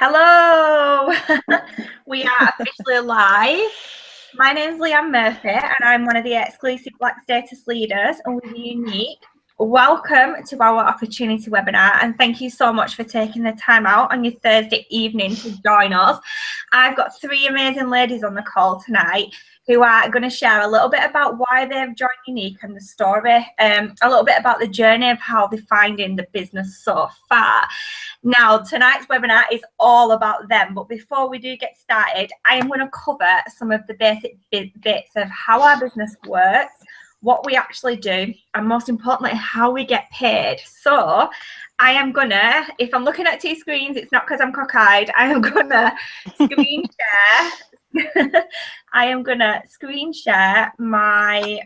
Hello! We are officially live. My name is Leanne Murphy and I'm one of the exclusive Black Status leaders and with Unique. Welcome to our opportunity webinar and thank you so much for taking the time out on your Thursday evening to join us. I've got three amazing ladies on the call tonight who are going to share a little bit about why they've joined Unique and the story, a little bit about the journey of how they're finding the business so far. Now, tonight's webinar is all about them, but before we do get started, I am going to cover some of the basic bits of how our business works, what we actually do, and most importantly, how we get paid. So I am gonna, if I'm looking at two screens, it's not because I'm cockeyed, I am gonna screen share. I am gonna screen share my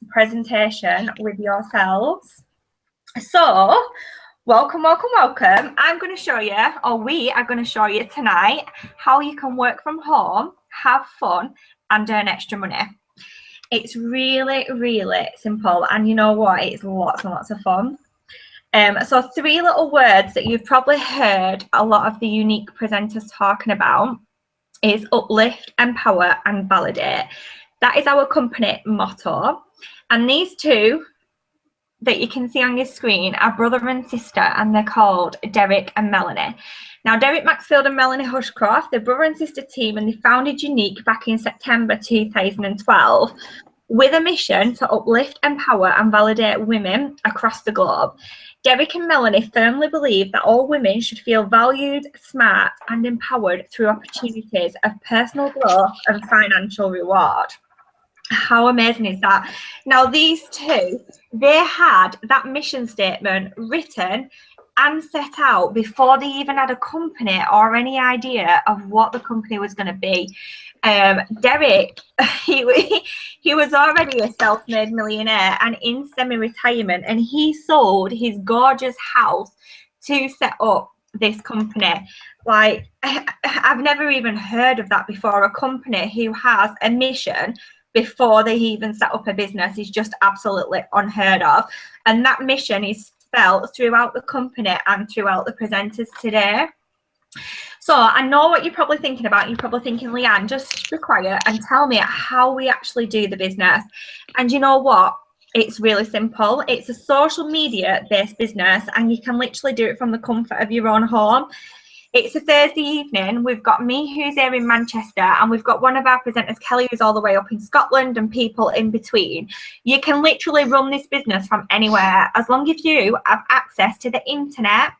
presentation with yourselves. So welcome. I'm going to show you, or we are going to show you tonight, how you can work from home, have fun, and earn extra money. It's really, really simple, and you know what? It's lots and lots of fun. So three little words that you've probably heard a lot of the Unique presenters talking about is uplift, empower, and validate. That is our company motto, and these two that you can see on your screen are brother and sister, and they're called Derek and Melanie. Now, Derek Maxfield and Melanie Hushcroft, they're brother and sister team, and they founded Unique back in September 2012 with a mission to uplift, empower, and validate women across the globe. Derek and Melanie firmly believe that all women should feel valued, smart, and empowered through opportunities of personal growth and financial reward. How amazing is that? Now, these two, they had that mission statement written and set out before they even had a company or any idea of what the company was going to be. Derek, he was already a self-made millionaire and in semi-retirement, and he sold his gorgeous house to set up this company. Like, I've never even heard of that before. A company who has a mission before they even set up a business is just absolutely unheard of. And that mission is felt throughout the company and throughout the presenters today. So I know what you're probably thinking about. You're probably thinking, Leanne, just be quiet and tell me how we actually do the business. And you know what? It's really simple. It's a social media based business, and you can literally do it from the comfort of your own home. It's a Thursday evening. We've got me who's here in Manchester, and we've got one of our presenters, Kelly, who's all the way up in Scotland, and people in between. You can literally run this business from anywhere as long as you have access to the internet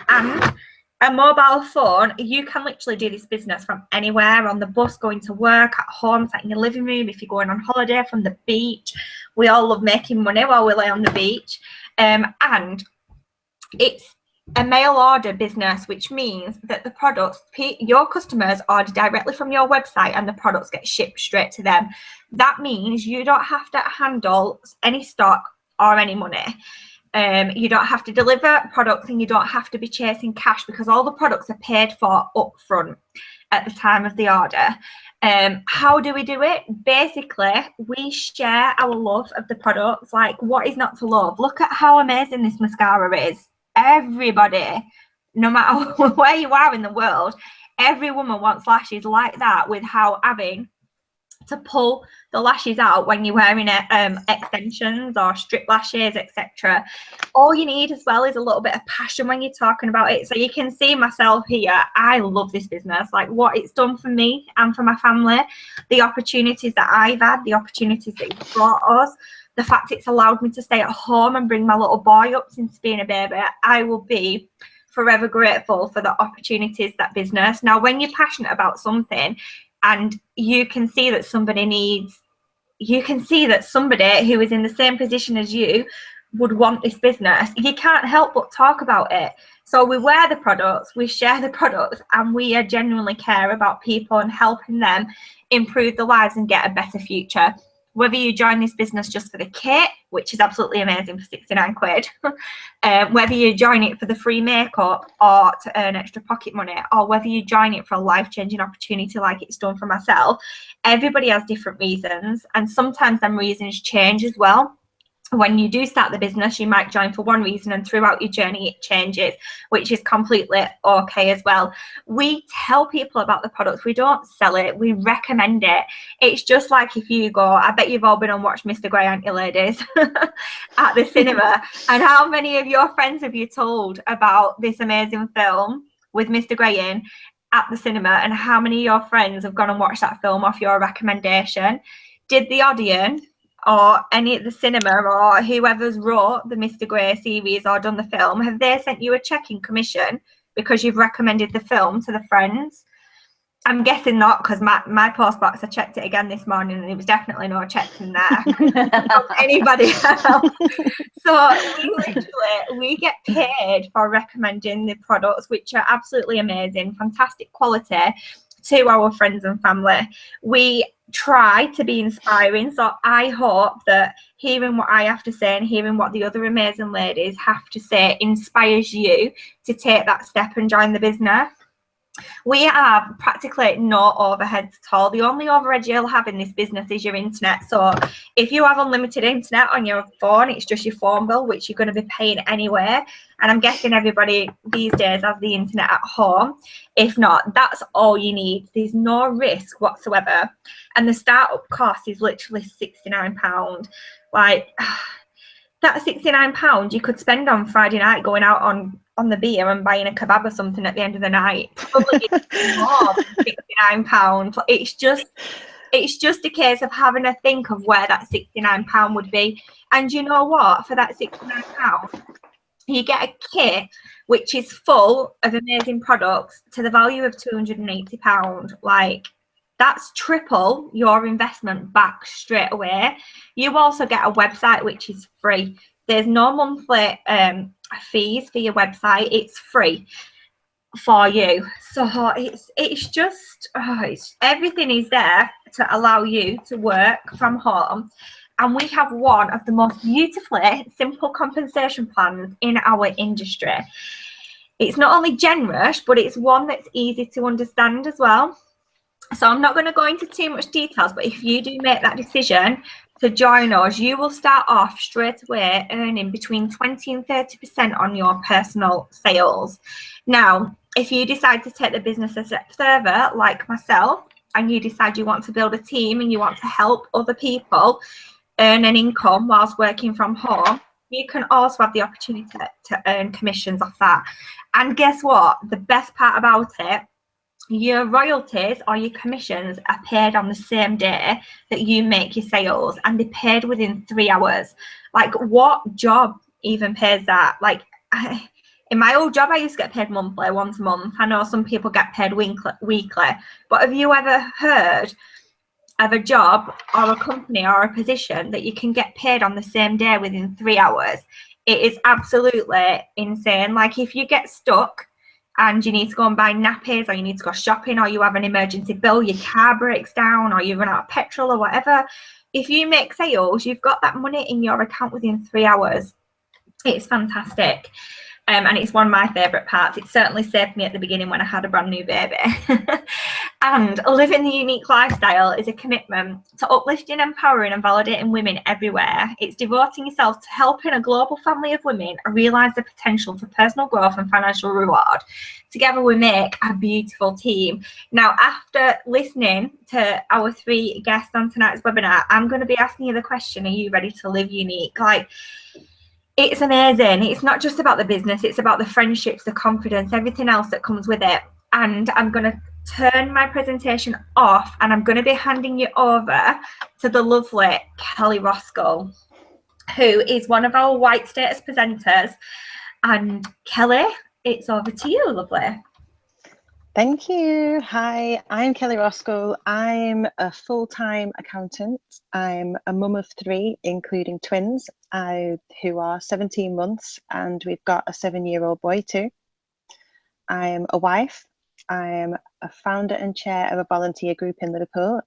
and a mobile phone. You can literally do this business from anywhere, on the bus, going to work, at home, sat in your living room, if you're going on holiday, from the beach. We all love making money while we lay on the beach. And it's a mail order business, which means that the products, your customers order directly from your website and the products get shipped straight to them. That means you don't have to handle any stock or any money. You don't have to deliver products, and you don't have to be chasing cash because all the products are paid for upfront at the time of the order. How do we do it? Basically, we share our love of the products. Like, what is not to love? Look at how amazing this mascara is. Everybody, no matter where you are in the world, every woman wants lashes like that, with how having to pull the lashes out when you're wearing extensions or strip lashes, etc. All you need as well is a little bit of passion when you're talking about it. So you can see myself here. I love this business, like what it's done for me and for my family, the opportunities that I've had, the opportunities that it's brought us, the fact it's allowed me to stay at home and bring my little boy up since being a baby. I will be forever grateful for the opportunities that business. Now, when you're passionate about something and you can see that somebody who is in the same position as you would want this business, you can't help but talk about it. So we wear the products, we share the products, and we genuinely care about people and helping them improve their lives and get a better future. Whether you join this business just for the kit, which is absolutely amazing for 69 quid, whether you join it for the free makeup or to earn extra pocket money, or whether you join it for a life-changing opportunity like it's done for myself, everybody has different reasons, and sometimes them reasons change as well. when you do start the business, you might join for one reason, and throughout your journey it changes, which is completely okay as well. We tell people about the products, we don't sell it, we recommend it. It's just like if you go, I bet you've all been and watched Mr. Grey, aren't you, ladies? At the cinema. And how many of your friends have you told about this amazing film with Mr. Grey in at the cinema, and how many of your friends have gone and watched that film off your recommendation? Did the audience or any at the cinema or whoever's wrote the Mr. Grey series or done the film, have they sent you a check in commission because you've recommended the film to the friends? I'm guessing not, because my post box, I checked it again this morning and there was definitely no checks in there from anybody else. So we get paid for recommending the products, which are absolutely amazing, fantastic quality, to our friends and family. We try to be inspiring, so I hope that hearing what I have to say and hearing what the other amazing ladies have to say inspires you to take that step and join the business. We have practically no overheads at all. The only overhead you'll have in this business is your internet. So if you have unlimited internet on your phone, it's just your phone bill, which you're going to be paying anyway. And I'm guessing everybody these days has the internet at home. If not, that's all you need. There's no risk whatsoever. And the startup cost is literally £69. Like, that £69 you could spend on Friday night going out on the beer and buying a kebab or something at the end of the night. Probably more than £69. It's just a case of having a think of where that £69 would be. And you know what? For that £69, you get a kit which is full of amazing products to the value of £280. Like, that's triple your investment back straight away. You also get a website which is free. There's no monthly fees for your website. It's free for you. So it's just everything is there to allow you to work from home. And we have one of the most beautifully simple compensation plans in our industry. It's not only generous, but it's one that's easy to understand as well. So I'm not going to go into too much details, but if you do make that decision to join us, you will start off straight away earning between 20 and 30% on your personal sales. Now, if you decide to take the business a step further, like myself, and you decide you want to build a team and you want to help other people earn an income whilst working from home, you can also have the opportunity to earn commissions off that. And guess what? The best part about it, your royalties or your commissions are paid on the same day that you make your sales, and they're paid within 3 hours. Like, what job even pays that? Like, in my old job, I used to get paid monthly, once a month. I know some people get paid weekly, but have you ever heard of a job or a company or a position that you can get paid on the same day within 3 hours? It is absolutely insane. Like, if you get stuck and you need to go and buy nappies, or you need to go shopping, or you have an emergency bill, your car breaks down, or you run out of petrol or whatever, if you make sales, you've got that money in your account within 3 hours. It's fantastic. And it's one of my favourite parts. It certainly saved me at the beginning when I had a brand new baby. And living the unique lifestyle is a commitment to uplifting, empowering and validating women everywhere. It's devoting yourself to helping a global family of women realise the potential for personal growth and financial reward. Together we make a beautiful team. Now, after listening to our 3 guests on tonight's webinar, I'm going to be asking you the question, are you ready to live unique? Like, it's amazing. It's not just about the business, it's about the friendships, the confidence, everything else that comes with it. And I'm going to turn my presentation off and I'm going to be handing you over to the lovely Kelly Roscoe, who is one of our White Status presenters. And Kelly, it's over to you, lovely. Thank you. Hi, I'm Kelly Roscoe. I'm a full-time accountant. I'm a mum of 3, including twins, who are 17 months, and we've got a 7-year-old boy too. I'm a wife. I'm a founder and chair of a volunteer group in Liverpool.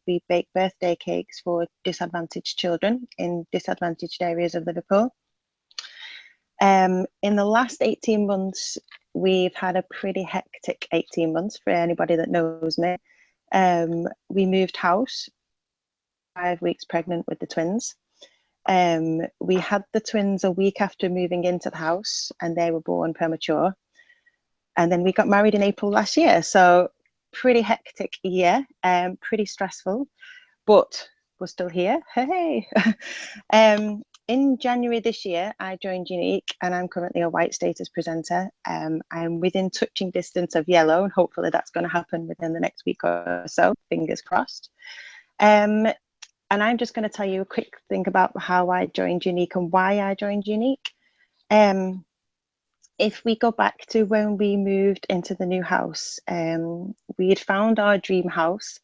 We bake birthday cakes for disadvantaged children in disadvantaged areas of Liverpool. In the last 18 months, we've had a pretty hectic 18 months for anybody that knows me. We moved house, 5 weeks pregnant with the twins. We had the twins a week after moving into the house, and they were born premature. And then we got married in April last year. So pretty hectic year, pretty stressful, but we're still here. Hey. In January this year, I joined Unique, and I'm currently a white status presenter. I'm within touching distance of yellow, and hopefully that's going to happen within the next week or so, fingers crossed. And I'm just going to tell you a quick thing about how I joined Unique and why I joined Unique. If we go back to when we moved into the new house, we had found our dream house.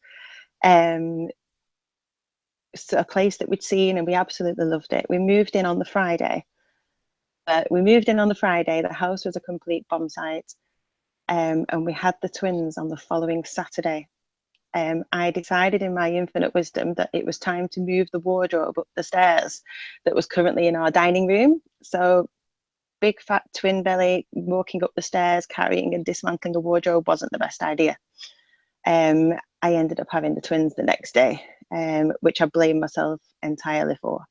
A place that we'd seen, and we absolutely loved it. We moved in on the Friday. The house was a complete bomb site, and we had the twins on the following Saturday. I decided in my infinite wisdom that it was time to move the wardrobe up the stairs that was currently in our dining room. So big fat twin belly walking up the stairs, carrying and dismantling a wardrobe wasn't the best idea. I ended up having the twins the next day, which I blame myself entirely for.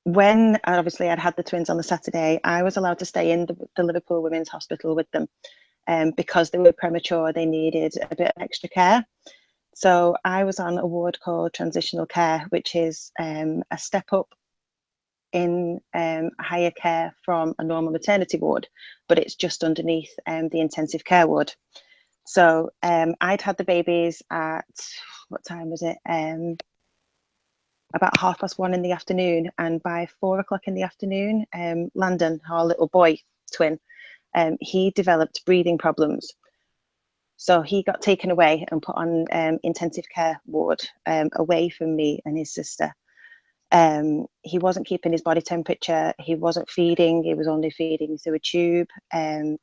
When obviously I'd had the twins on the Saturday, I was allowed to stay in the Liverpool Women's Hospital with them. Because they were premature, they needed a bit of extra care. So I was on a ward called transitional care, which is a step up in higher care from a normal maternity ward, but it's just underneath the intensive care ward. So I'd had the babies at, what time was it? About 1:30 in the afternoon, and by 4 o'clock in the afternoon, Landon, our little boy twin, he developed breathing problems. So he got taken away and put on intensive care ward away from me and his sister. He wasn't keeping his body temperature. He wasn't feeding. He was only feeding through a tube.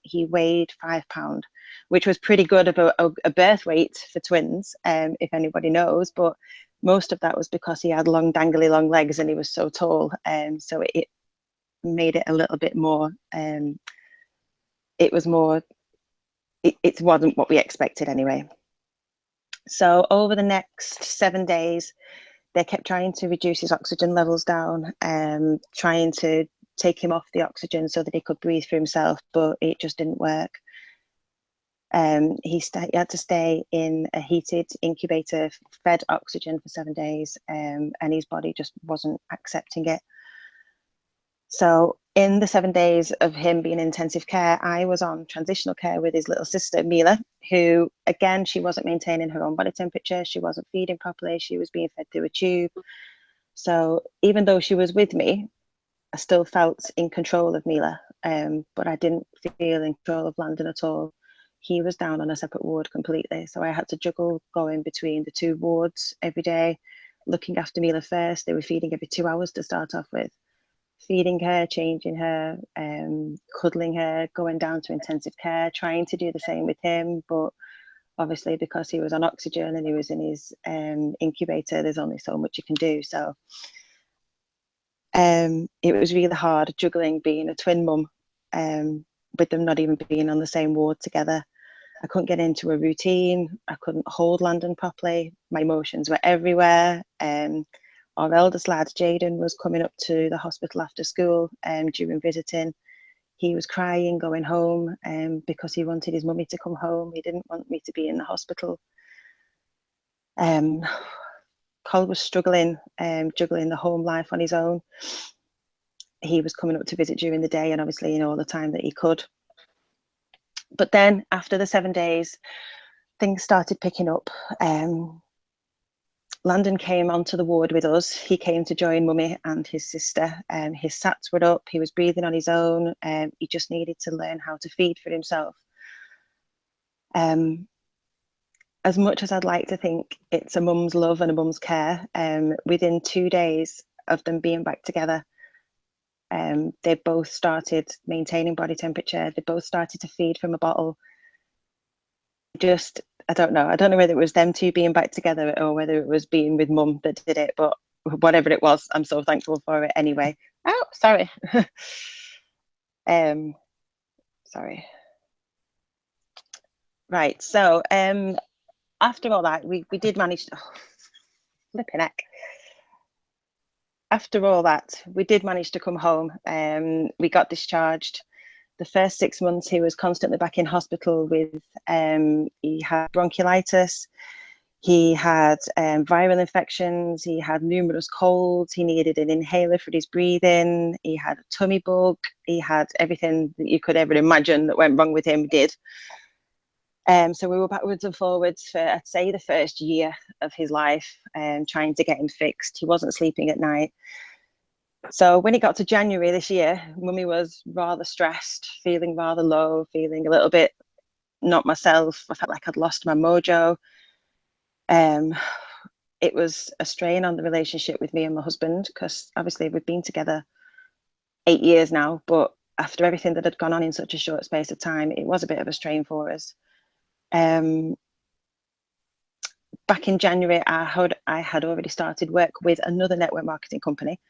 He weighed 5 pounds, which was pretty good of a birth weight for twins, if anybody knows. But most of that was because he had long, dangly, long legs, and he was so tall. So it made it a little bit more. It was more. It wasn't what we expected anyway. So over the next 7 days, they kept trying to reduce his oxygen levels down, trying to take him off the oxygen so that he could breathe for himself, but it just didn't work. He had to stay in a heated incubator, fed oxygen for 7 days, and his body just wasn't accepting it. So in the 7 days of him being in intensive care, I was on transitional care with his little sister, Mila, who, again, she wasn't maintaining her own body temperature. She wasn't feeding properly. She was being fed through a tube. So even though she was with me, I still felt in control of Mila, but I didn't feel in control of Landon at all. He was down on a separate ward completely. So I had to juggle going between the two wards every day, looking after Mila first. They were feeding every 2 hours to start off with. Feeding her, changing her, cuddling her, going down to intensive care, trying to do the same with him. But obviously, because he was on oxygen and he was in his incubator, there's only so much you can do. So it was really hard juggling being a twin mum with them not even being on the same ward together. I couldn't get into a routine. I couldn't hold Landon properly. My emotions were everywhere. Our eldest lad, Jaden, was coming up to the hospital after school during visiting. He was crying, going home because he wanted his mummy to come home. He didn't want me to be in the hospital. Col was struggling, juggling the home life on his own. He was coming up to visit during the day and obviously in all the time that he could. But then after the 7 days, things started picking up. Landon came onto the ward with us. He came to join Mummy and his sister. His SATs were up. He was breathing on his own. He just needed to learn how to feed for himself. As much as I'd like to think it's a mum's love and a mum's care, within 2 days of them being back together, they both started maintaining body temperature. They both started to feed from a bottle. I don't know whether it was them two being back together or whether it was being with mum that did it, but whatever it was, I'm so thankful for it anyway. Oh, sorry. Sorry. Right, so after all that, we did manage to, flipping heck. After all that, we did manage to come home. We got discharged. The first 6 months, he was constantly back in hospital with, he had bronchiolitis, he had viral infections, he had numerous colds, he needed an inhaler for his breathing, he had a tummy bug, he had everything that you could ever imagine that went wrong with him, did. So we were backwards and forwards for, I'd say, the first year of his life, trying to get him fixed. He wasn't sleeping at night. So when it got to January this year, Mummy was rather stressed, feeling rather low, feeling a little bit not myself. I felt like I'd lost my mojo. It was a strain on the relationship with me and my husband, because obviously we've been together 8 years now, but after everything that had gone on in such a short space of time, it was a bit of a strain for us. Back in January, I had already started work with another network marketing company.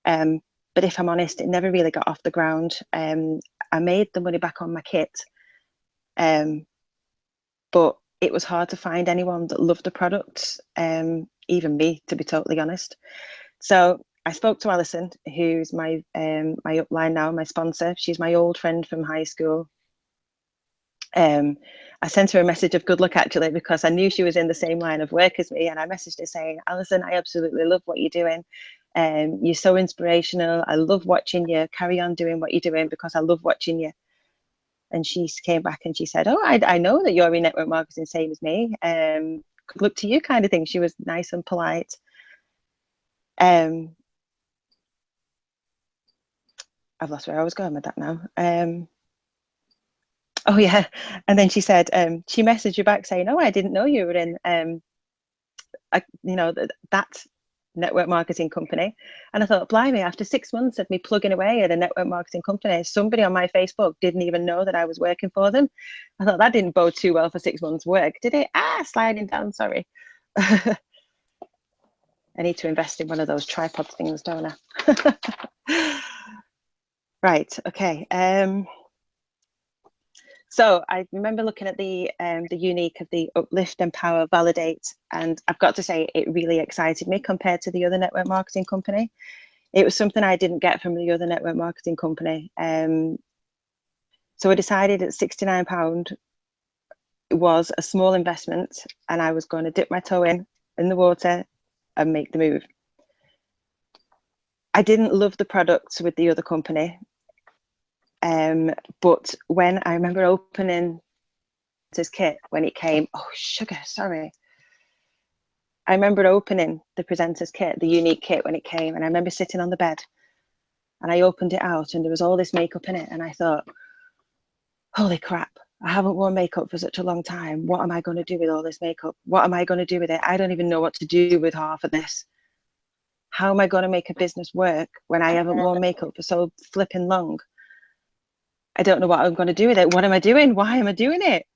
But if I'm honest, it never really got off the ground. I made the money back on my kit, but it was hard to find anyone that loved the product, even me, to be totally honest. So I spoke to Alison, who's my upline now, my sponsor. She's my old friend from high school. I sent her a message of good luck, actually, because I knew she was in the same line of work as me. And I messaged her saying, Alison, I absolutely love what you're doing. You're so inspirational. I love watching you. Carry on doing what you're doing, because I love watching you. And she came back and she said, oh, I know that you're in network marketing, same as me. Good luck to you, kind of thing. She was nice and polite. I've lost where I was going with that now. Oh yeah, and then she said, she messaged you back saying, oh, I didn't know you were in that network marketing company. And I thought, blimey, after 6 months of me plugging away at a network marketing company, somebody on my Facebook didn't even know that I was working for them. I thought that didn't bode too well for 6 months work, did it? Sliding down, sorry. I need to invest in one of those tripod things, don't I? Right, okay. So I remember looking at the unique of the uplift, empower, validate, and I've got to say it really excited me compared to the other network marketing company. It was something I didn't get from the other network marketing company. So I decided at £69 was a small investment, and I was going to dip my toe in the water and make the move. I didn't love the products with the other company. But when I remember opening this kit when it came, oh sugar, sorry. I remember opening the presenter's kit, the unique kit, when it came, and I remember sitting on the bed and I opened it out and there was all this makeup in it, and I thought, holy crap, I haven't worn makeup for such a long time. What am I going to do with all this makeup? What am I going to do with it? I don't even know what to do with half of this. How am I going to make a business work when I haven't worn makeup for so flipping long? I don't know what I'm going to do with it. What am I doing? Why am I doing it?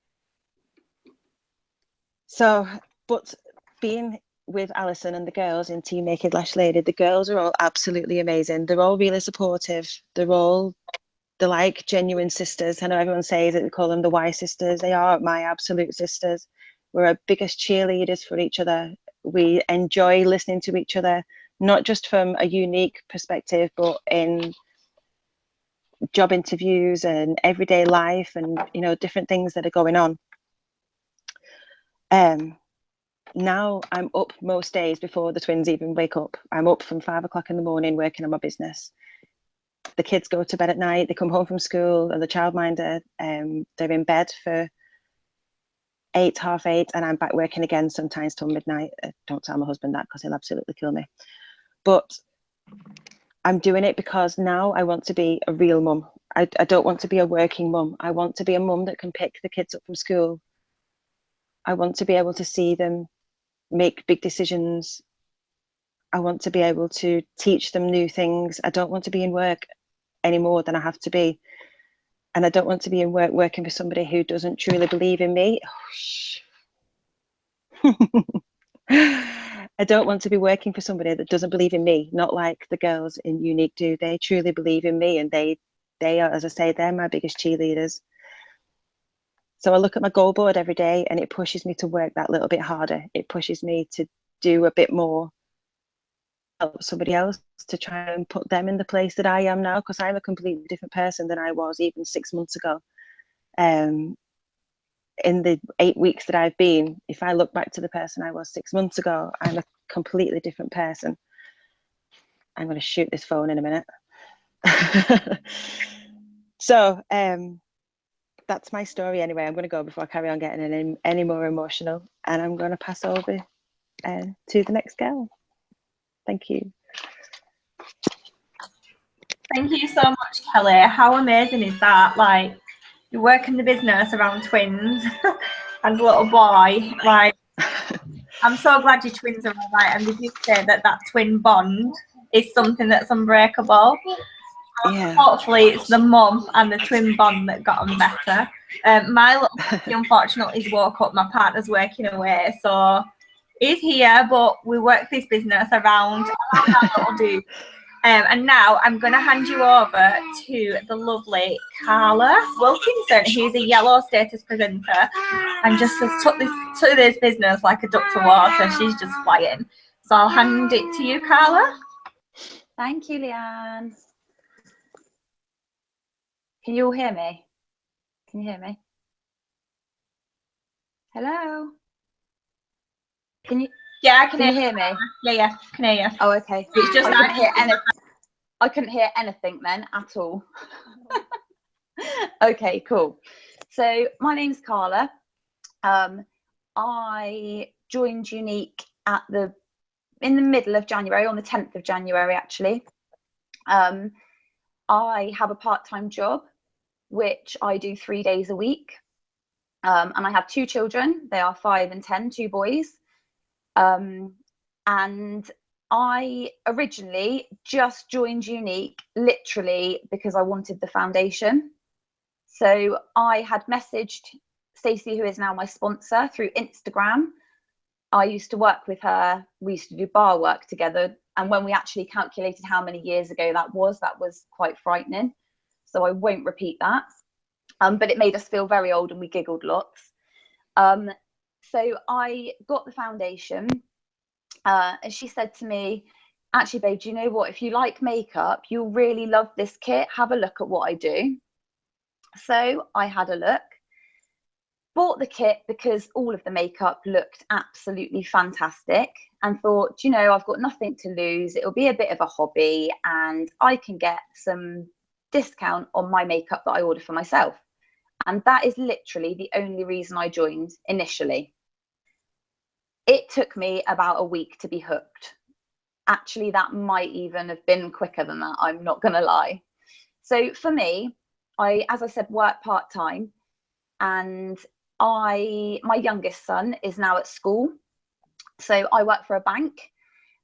So, but being with Alison and the girls in Team Naked Lash Lady, the girls are all absolutely amazing. They're all really supportive. They're like genuine sisters. I know everyone says that they call them the Y sisters. They are my absolute sisters. We're our biggest cheerleaders for each other. We enjoy listening to each other, not just from a unique perspective, but in job interviews and everyday life and, you know, different things that are going on. Now I'm up most days before the twins even wake up. I'm up from 5 o'clock in the morning working on my business. The kids go to bed at night. They come home from school, and the childminder, they're in bed for 8, half 8, and I'm back working again sometimes till midnight. Don't tell my husband that, because he'll absolutely kill me. But I'm doing it because now I want to be a real mum. I don't want to be a working mum. I want to be a mum that can pick the kids up from school. I want to be able to see them make big decisions. I want to be able to teach them new things. I don't want to be in work any more than I have to be. And I don't want to be in work working for somebody who doesn't truly believe in me. I don't want to be working for somebody that doesn't believe in me, not like the girls in Unique do. They truly believe in me, and they are, as I say, they're my biggest cheerleaders. So I look at my goal board every day, and it pushes me to work that little bit harder. It pushes me to do a bit more, help somebody else to try and put them in the place that I am now, because I'm a completely different person than I was even 6 months ago. In the 8 weeks that I've been, if I look back to the person I was 6 months ago, I'm a completely different person. I'm going to shoot this phone in a minute. So that's my story anyway. I'm going to go before I carry on getting any more emotional, and I'm going to pass over to the next girl. Thank you. Thank you so much, Kelly. How amazing is that? Like, you work in the business around twins and a little boy. Like, I'm so glad your twins are all right. And did you say that twin bond is something that's unbreakable? Yeah. Hopefully it's the mum and the twin bond that got them better. My little baby, unfortunately, is woke up. My partner's working away, so he's here, but we work this business around our little dude. And now I'm going to hand you over to the lovely Carla Wilkinson, who's a yellow status presenter and just has took this business like a duck to water. She's just flying. So I'll hand it to you, Carla. Thank you, Leanne. Can you all hear me? Can you hear me? Hello? Can you? Yeah, I can hear me? Yeah, can hear you. Oh, okay. It's just I couldn't hear anything then at all. Okay, cool. So my name's Carla. I joined Unique in the middle of January, on the 10th of January, actually. I have a part-time job, which I do 3 days a week. And I have 2 children. They are 5 and 10, 2 boys. And I originally just joined Unique literally because I wanted the foundation. So I had messaged Stacey, who is now my sponsor, through Instagram. I used to work with her. We used to do bar work together. And when we actually calculated how many years ago that was quite frightening. So I won't repeat that. But it made us feel very old and we giggled lots. So I got the foundation. And she said to me, actually, babe, do you know what? If you like makeup, you'll really love this kit. Have a look at what I do. So I had a look, bought the kit because all of the makeup looked absolutely fantastic, and thought, you know, I've got nothing to lose. It'll be a bit of a hobby and I can get some discount on my makeup that I order for myself. And that is literally the only reason I joined initially. It took me about a week to be hooked. Actually, that might even have been quicker than that, I'm not going to lie. So for me, I, as I said, work part-time, and my youngest son is now at school. So I work for a bank,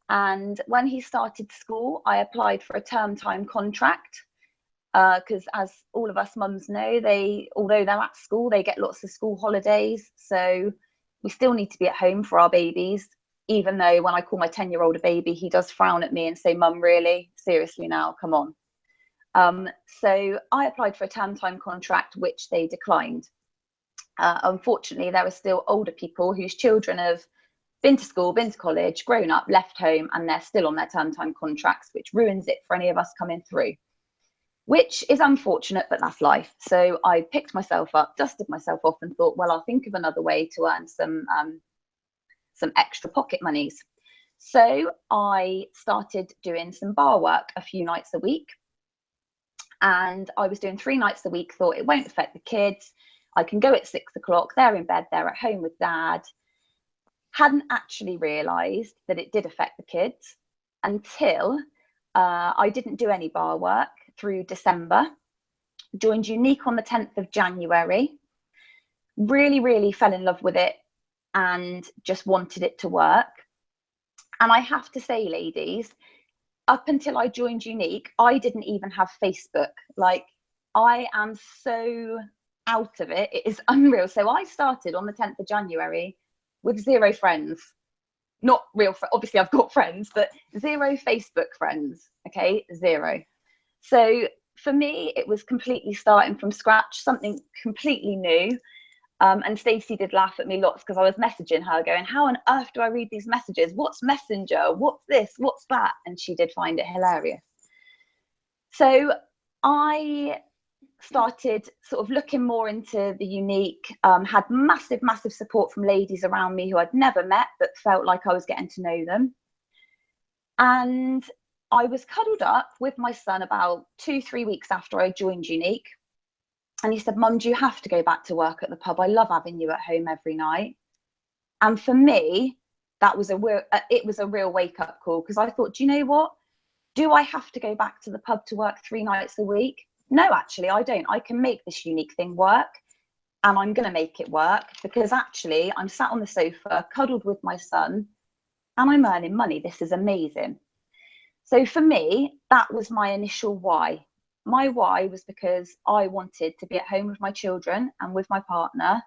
and when he started school, I applied for a term time contract because as all of us mums know, although they're at school, they get lots of school holidays. So we still need to be at home for our babies, even though when I call my 10-year-old a baby, he does frown at me and say, Mum, really? Seriously now, come on. So I applied for a term time contract, which they declined. Unfortunately, there are still older people whose children have been to school, been to college, grown up, left home, and they're still on their term time contracts, which ruins it for any of us coming through, which is unfortunate, but that's life. So I picked myself up, dusted myself off, and thought, well, I'll think of another way to earn some extra pocket monies. So I started doing some bar work a few nights a week. And I was doing 3 nights a week, thought it won't affect the kids. I can go at 6 o'clock, they're in bed, they're at home with dad. Hadn't actually realised that it did affect the kids until I didn't do any bar work through December. Joined Unique on the 10th of January. Really, really fell in love with it and just wanted it to work. And I have to say, ladies, up until I joined Unique, I didn't even have Facebook. Like, I am so out of it. It is unreal. So I started on the 10th of January with 0 friends. Not real, obviously I've got friends, but 0 Facebook friends, okay, 0. So for me, it was completely starting from scratch, something completely new. And Stacey did laugh at me lots because I was messaging her going, how on earth do I read these messages? What's Messenger? What's this? What's that? And she did find it hilarious. So I started sort of looking more into the Younique, had massive support from ladies around me who I'd never met but felt like I was getting to know them. And I was cuddled up with my son about 2-3 weeks after I joined Younique, and he said, Mum, do you have to go back to work at the pub? I love having you at home every night. And for me, that was it was a real wake-up call, because I thought, do you know what, do I have to go back to the pub to work 3 nights a week? No, actually, I don't. I can make this Younique thing work, and I'm going to make it work, because actually I'm sat on the sofa cuddled with my son and I'm earning money. This is amazing. So for me, that was my initial why. My why was because I wanted to be at home with my children and with my partner.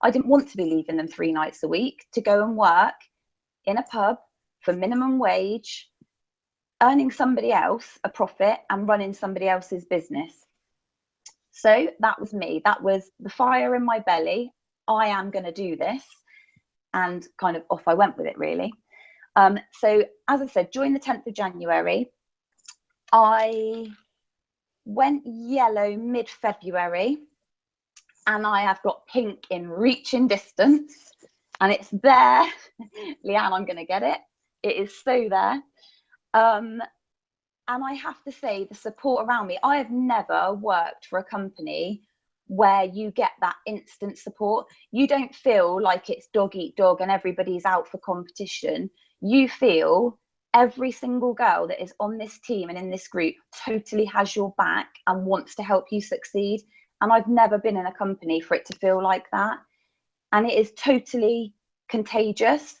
I didn't want to be leaving them 3 nights a week to go and work in a pub for minimum wage, earning somebody else a profit and running somebody else's business. So that was me. That was the fire in my belly. I am going to do this. And kind of off I went with it, really. So as I said, during the 10th of January, I went yellow mid-February, and I have got pink in reaching distance, and it's there. Leanne, I'm going to get it. It is so there. And I have to say, the support around me, I have never worked for a company where you get that instant support. You don't feel like it's dog eat dog and everybody's out for competition. You feel every single girl that is on this team and in this group totally has your back and wants to help you succeed. And I've never been in a company for it to feel like that. And it is totally contagious.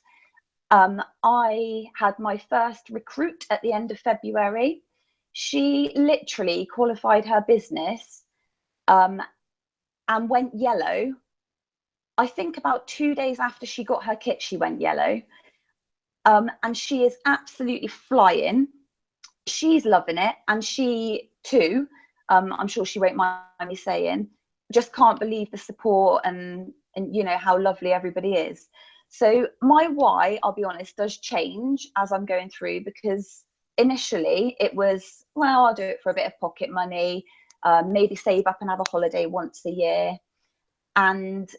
I had my first recruit at the end of February. She literally qualified her business and went yellow. I think about 2 days after she got her kit, she went yellow. And she is absolutely flying. She's loving it. And she too, I'm sure she won't mind me saying, just can't believe the support and you know how lovely everybody is. So my why, I'll be honest, does change as I'm going through, because initially it was, well, I'll do it for a bit of pocket money, maybe save up and have a holiday once a year. And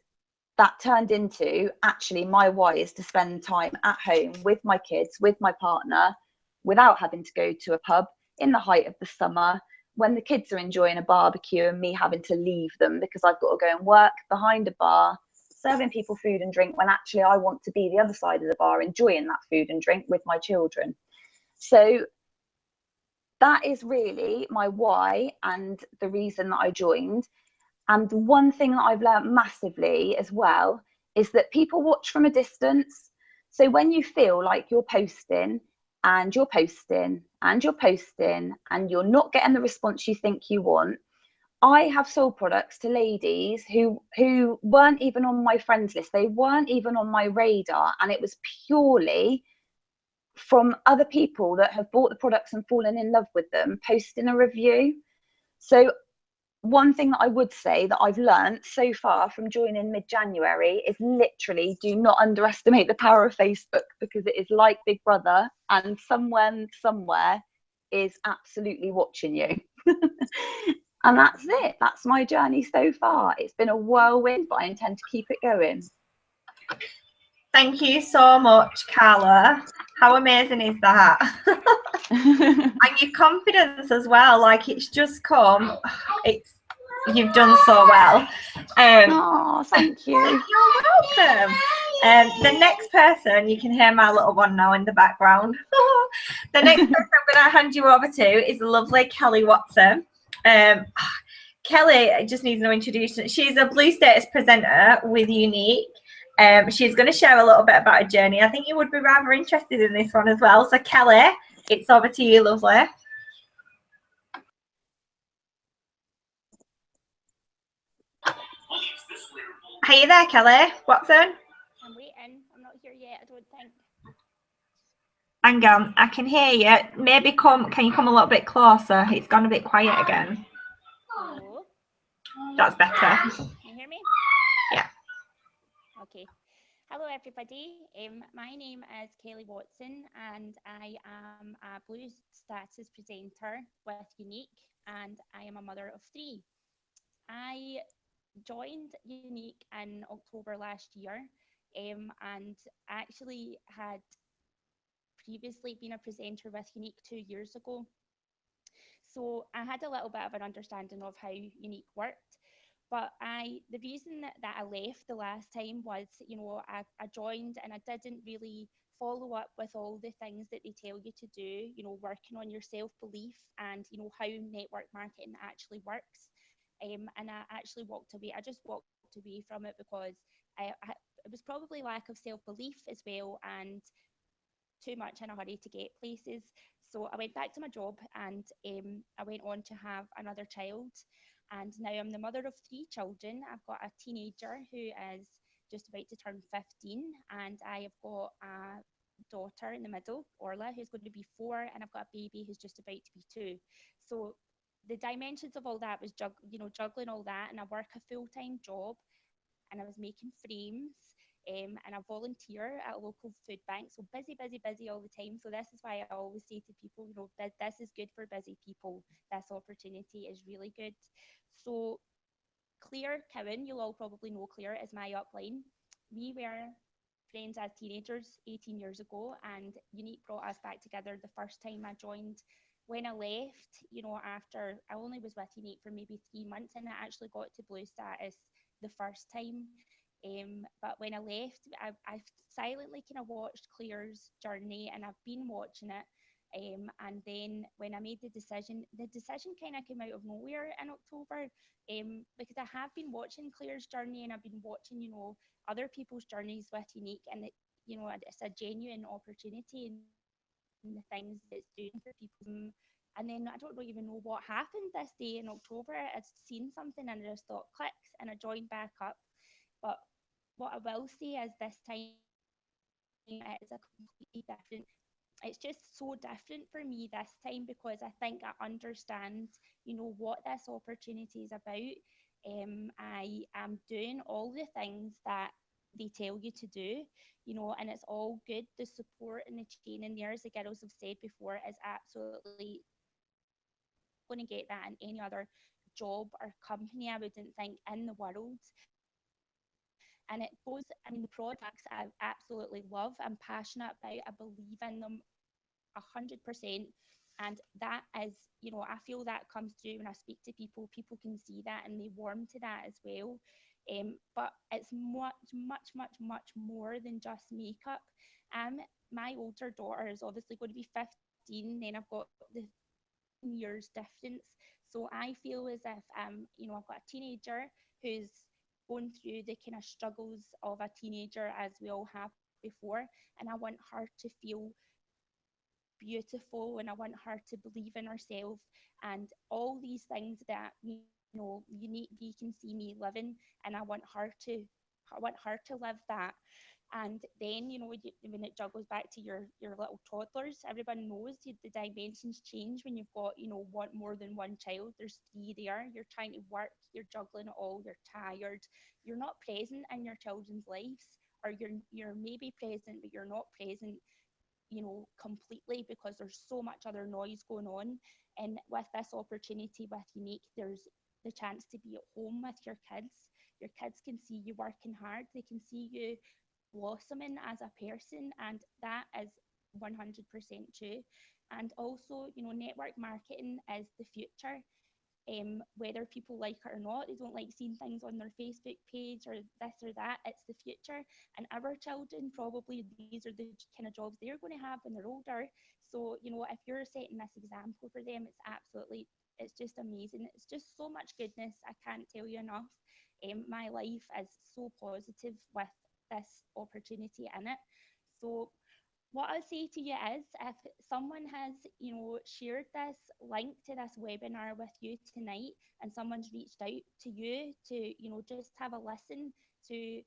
that turned into, actually, my why is to spend time at home with my kids, with my partner, without having to go to a pub in the height of the summer when the kids are enjoying a barbecue and me having to leave them because I've got to go and work behind a bar, serving people food and drink, when actually I want to be the other side of the bar enjoying that food and drink with my children. So that is really my why and the reason that I joined. And one thing that I've learned massively as well is that people watch from a distance. So when you feel like you're posting and you're posting and you're posting and you're not getting the response you think you want, I have sold products to ladies who weren't even on my friends list. They weren't even on my radar. And it was purely from other people that have bought the products and fallen in love with them, posting a review. So one thing that I would say that I've learned so far from joining mid-January is literally do not underestimate the power of Facebook, because it is like Big Brother and someone somewhere is absolutely watching you. And that's it. That's my journey so far. It's been a whirlwind, but I intend to keep it going. Thank you so much, Carla. How amazing is that? And your confidence as well, like it's just come. You've done so well. Oh, thank you. You're welcome. The next person, you can hear my little one now in the background. The next person I'm going to hand you over to is the lovely Kelly Watson. Kelly just needs no introduction. She's a Blue Status presenter with Younique. She's going to share a little bit about her journey. I think you would be rather interested in this one as well. So Kelly, it's over to you, lovely. Are you there, Kelly Watson? I'm waiting. I'm not here yet, I don't think. Hang on, I can hear you. Maybe can you come a little bit closer? It's gone a bit quiet again. Hello? That's better. Can you hear me? Yeah. Okay. Hello, everybody. My name is Kelly Watson, and I am a Blue Status presenter with Unique, and I am a mother of three. I joined Unique in October last year, and actually had previously been a presenter with Unique 2 years ago. So I had a little bit of an understanding of how Unique worked. But the reason that I left the last time was, I joined and I didn't really follow up with all the things that they tell you to do, working on your self-belief and, how network marketing actually works. And I actually walked away. I just walked away from it because it was probably lack of self-belief as well, and too much in a hurry to get places. So I went back to my job, and I went on to have another child. And now I'm the mother of three children. I've got a teenager who is just about to turn 15, and I have got a daughter in the middle, Orla, who's going to be 4, and I've got a baby who's just about to be 2. So the dimensions of all that was juggling all that, and I work a full-time job, and I was making frames, and I volunteer at a local food bank. So busy, busy, busy all the time. So this is why I always say to people, this is good for busy people. This opportunity is really good. So Claire Cowan, you'll all probably know Claire, is my upline. We were friends as teenagers 18 years ago, and Unique brought us back together the first time I joined. When I left, after I only was with Unique for maybe 3 months, and I actually got to Blue Status the first time. But when I left, I silently kind of watched Claire's journey, and I've been watching it. And then when I made the decision kind of came out of nowhere in October, because I have been watching Claire's journey, and I've been watching, other people's journeys with Unique, and it's a genuine opportunity in the things it's doing for people. And then I don't even know what happened this day in October. I'd seen something and I just thought clicks, and I joined back up. But what I will say is this time it is a completely different, it's just so different for me this time, because I think I understand, what this opportunity is about. I am doing all the things that they tell you to do, and it's all good. The support and the training there, as the girls have said before, is absolutely going to get that in any other job or company, I wouldn't think, in the world. And it goes, the products I absolutely love, I'm passionate about, I believe in them 100%. And that is, I feel that comes through when I speak to people. People can see that and they warm to that as well. But it's much, much, much, much more than just makeup. My older daughter is obviously going to be 15, then I've got the years difference. So I feel as if, I've got a teenager who's going through the kind of struggles of a teenager, as we all have before, and I want her to feel beautiful, and I want her to believe in herself, and all these things that Unique you can see me living, and I want her to live that. And then when it juggles back to your little toddlers, everyone knows the dimensions change when you've got more than one child. There's 3 there, you're trying to work, you're juggling it all, you're tired, you're not present in your children's lives, or you're maybe present but you're not present completely, because there's so much other noise going on. And with this opportunity with Unique, there's the chance to be at home with your kids. Your kids can see you working hard, they can see you blossoming as a person, and that is 100% true. And also, network marketing is the future. Whether people like it or not, they don't like seeing things on their Facebook page or this or that. It's the future, and our children, probably these are the kind of jobs they're going to have when they're older. So if you're setting this example for them, it's just amazing. It's just so much goodness, I can't tell you enough. My life is so positive with this opportunity in it. So what I'll say to you is, if someone has, shared this link to this webinar with you tonight, and someone's reached out to you to, just have a listen to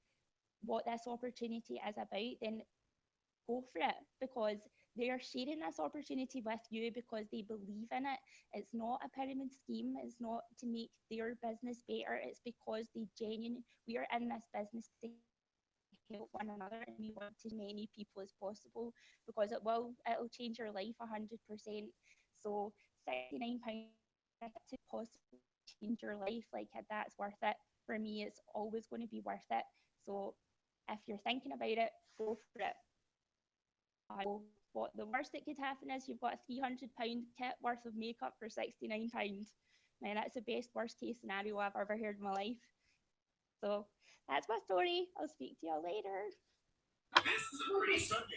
what this opportunity is about, then go for it, because they are sharing this opportunity with you because they believe in it. It's not a pyramid scheme. It's not to make their business better. It's because we are in this business help one another and we want as many people as possible, because it'll change your life 100%. So £69 to possibly change your life, like that's worth it. For me, it's always going to be worth it. So if you're thinking about it, go for it. What the worst that could happen is you've got a £300 kit worth of makeup for £69. Now that's the best worst case scenario I've ever heard in my life. So that's my story. I'll speak to you all later.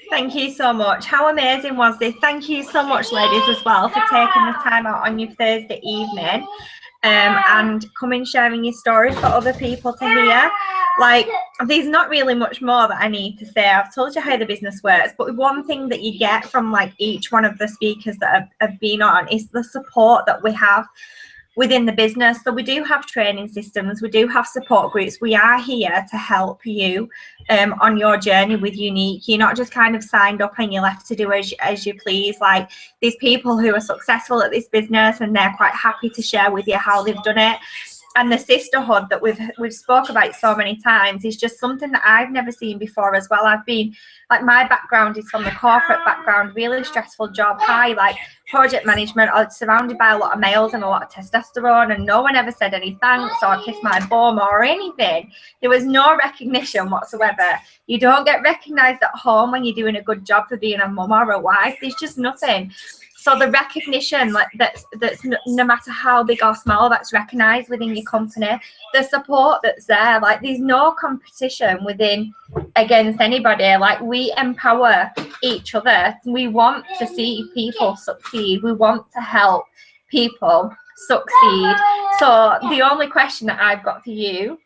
Thank you so much. How amazing was this? Thank you so much, ladies, as well, for taking the time out on your Thursday evening and coming sharing your stories for other people to hear. Like, there's not really much more that I need to say. I've told you how the business works, but one thing that you get from like each one of the speakers that have been on is the support that we have within the business. So we do have training systems, we do have support groups. We are here to help you on your journey with Unique. You're not just kind of signed up and you're left to do as you please. Like, there's people who are successful at this business and they're quite happy to share with you how they've done it. And the sisterhood that we've spoke about so many times is just something that I've never seen before as well. I've been, like, my background is from the corporate background, really stressful job, high, like project management. I was surrounded by a lot of males and a lot of testosterone, and no one ever said any thanks or kissed my bum or anything. There was no recognition whatsoever. You don't get recognized at home when you're doing a good job for being a mum or a wife. There's just nothing. So the recognition, like that's no matter how big or small, that's recognized within your company. The support that's there, like there's no competition against anybody. Like, we empower each other. We want to see people succeed. We want to help people succeed. So the only question that I've got for you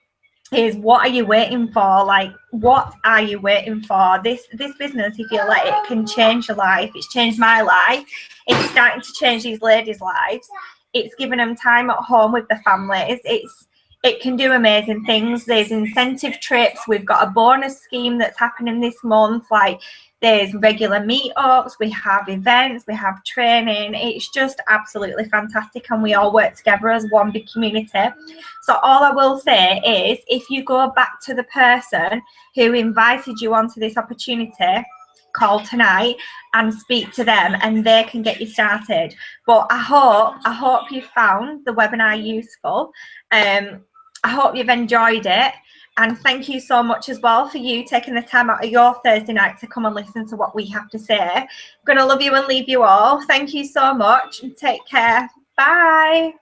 is, what are you waiting for? Like, what are you waiting for? This business, if you let it, can change your life. It's changed my life. It's starting to change these ladies' lives. It's giving them time at home with the families. It can do amazing things. There's incentive trips. We've got a bonus scheme that's happening this month. Like, there's regular meetups, we have events, we have training. It's just absolutely fantastic, and we all work together as one big community. So all I will say is, if you go back to the person who invited you onto this opportunity, call tonight and speak to them, and they can get you started. But I hope you found the webinar useful. I hope you've enjoyed it. And thank you so much as well for you taking the time out of your Thursday night to come and listen to what we have to say. I'm going to love you and leave you all. Thank you so much and take care. Bye.